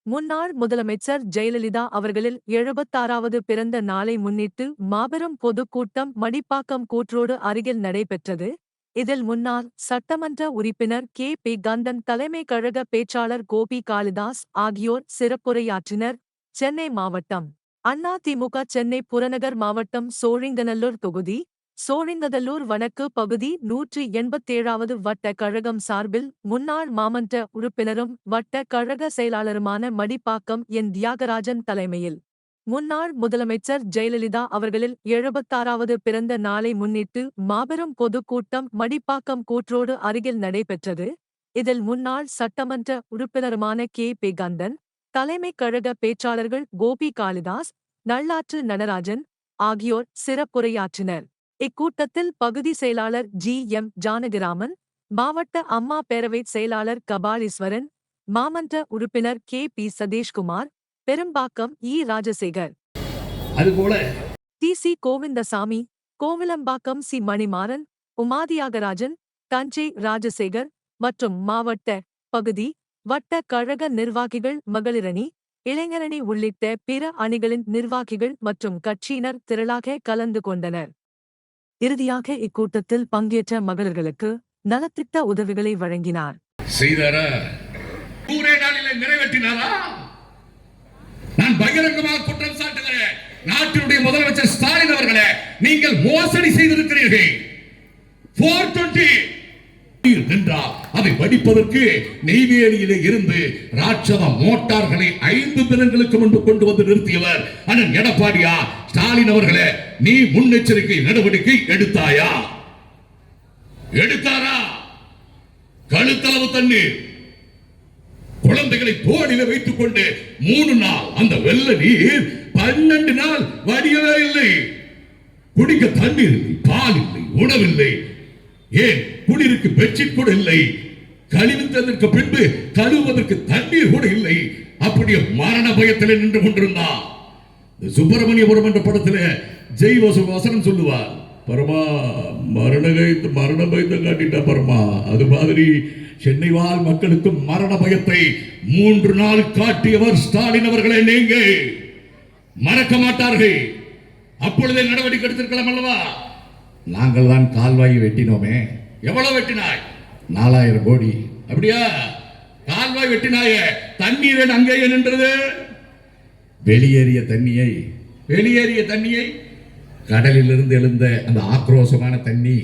முன்னாள் முதலமைச்சர் ஜெயலலிதா அவர்களில் 76வது பிறந்த நாளை முன்னிட்டு மாபெரும் பொதுக்கூட்டம் மடிப்பாக்கம் கூற்றோடு அருகில் நடைபெற்றது. இதில் முன்னாள் சட்டமன்ற உறுப்பினர் கே.பி. கந்தன் தலைமை கழக பேச்சாளர் கோபி காளிதாஸ் ஆகியோர் சிறப்புரையாற்றினர். சென்னை மாவட்டம் அதிமுக சென்னை புறநகர் மாவட்டம் சோழிங்கநல்லூர் தொகுதி சோழிங்கநல்லூர் வடக்கு பகுதி 187வது வட்ட கழகம் சார்பில் முன்னாள் மாமன்ற உறுப்பினரும் வட்ட கழக செயலாளருமான மடிப்பாக்கம் என். தியாகராஜன் தலைமையில் முன்னாள் முதலமைச்சர் ஜெயலலிதா அவர்களில் 76வது பிறந்த நாளை முன்னிட்டு மாபெரும் பொதுக்கூட்டம் மடிப்பாக்கம் கூற்றோடு அருகில் நடைபெற்றது. இதில் முன்னாள் சட்டமன்ற உறுப்பினருமான கே.பி. கந்தன், தலைமை கழக பேச்சாளர்கள் கோபி காளிதாஸ், நல்லாற்று நடராஜன் ஆகியோர் சிறப்புரையாற்றினர். இக்கூட்டத்தில் பகுதி செயலாளர் ஜி.எம். ஜானகிராமன், மாவட்ட அம்மா பேரவை செயலாளர் கபாலீஸ்வரன், மாமன்ற உறுப்பினர் கே.பி. சதீஷ்குமார், பெரும்பாக்கம் இ. ராஜசேகர், அதுபோல டி.சி. கோவிந்தசாமி, கோவிலம்பாக்கம் சி. மணிமாறன், உமாதியாகராஜன், தஞ்சை ராஜசேகர் மற்றும் மாவட்ட, பகுதி, வட்ட கழக நிர்வாகிகள், மகளிரணி, இளைஞரணி உள்ளிட்ட பிற அணிகளின் நிர்வாகிகள் மற்றும் கட்சியினர் திரளாக கலந்து கொண்டனர். இறுதியாக இக்கூட்டத்தில் பங்கேற்ற மகளிர்களுக்கு நலத்திட்ட உதவிகளை வழங்கினார். செய்தாரா? நூறே நாளில் நிறைவேற்றினாரா? நான் பகிரங்கமாக குற்றம் சாட்டுகிறேன். நாட்டினுடைய முதலமைச்சர் ஸ்டாலின் அவர்களே, நீங்கள் மோசடி செய்திருக்கிறீர்கள். 420 என்றால் அதை படிப்பதற்கு நெய்வேலியிலே இருந்து ராட்சத மோட்டார்களை 5 தினங்களுக்கு முன்பு கொண்டு வந்து நிறுத்தியவர் அண்ணன் எடப்பாடியா? ஸ்டாலின் அவர்களே, நீ முன்னெச்சரிக்கை நடவடிக்கை எடுத்தாயா? எடுத்தாரா? கழுத்தளவு தண்ணீர் குழந்தைகளை தோளில வைத்துக் கொண்டு 3 நாள் அந்த வெள்ள நீர் 12 நாள் வடியவே இல்லை. குடிக்க தண்ணீர் இல்லை, பால் இல்லை, உணவில்லை, ஏன் குடிருக்கு பெட்ஷீட் கூட இல்லை. கழிவுத்ததற்கு பின்பு கழுவுவதற்கு தண்ணீர் கூட இல்லை. அப்படியே மரண பயத்தில் நின்று கொண்டிருந்தார். சுப்பிரமணியபுரம் என்ற படத்தில் ஜெய் வசனம் சொல்லுவார், பரமா மரண பயத்தை காட்டிட்டா பரமா. அது மாதிரி சென்னை வாழ் மக்களுக்கு மரண பயத்தை 3 நாள் காட்டியவர் ஸ்டாலின் அவர்களை நீங்க மறக்க மாட்டார்கள். அப்பொழுதே நடவடிக்கை எடுத்திருக்கலாம் அல்லவா? நாங்கள் தான் கால்வாயை வெட்டினோமே. எவ்வளவு வெட்டினாய்? 4000 கோடி. அப்படியா? கால்வாய் வெட்டினாய தண்ணீர் அங்கேயே நின்றது. வெளியேறிய தண்ணியை கடலிலிருந்து எழுந்த அந்த ஆக்ரோஷமான தண்ணி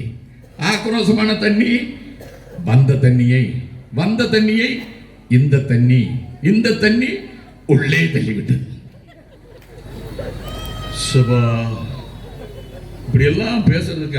வந்த தண்ணியை இந்த தண்ணி உள்ளே தள்ளிவிட்டது. இப்படி எல்லாம் பேசுறதுக்கு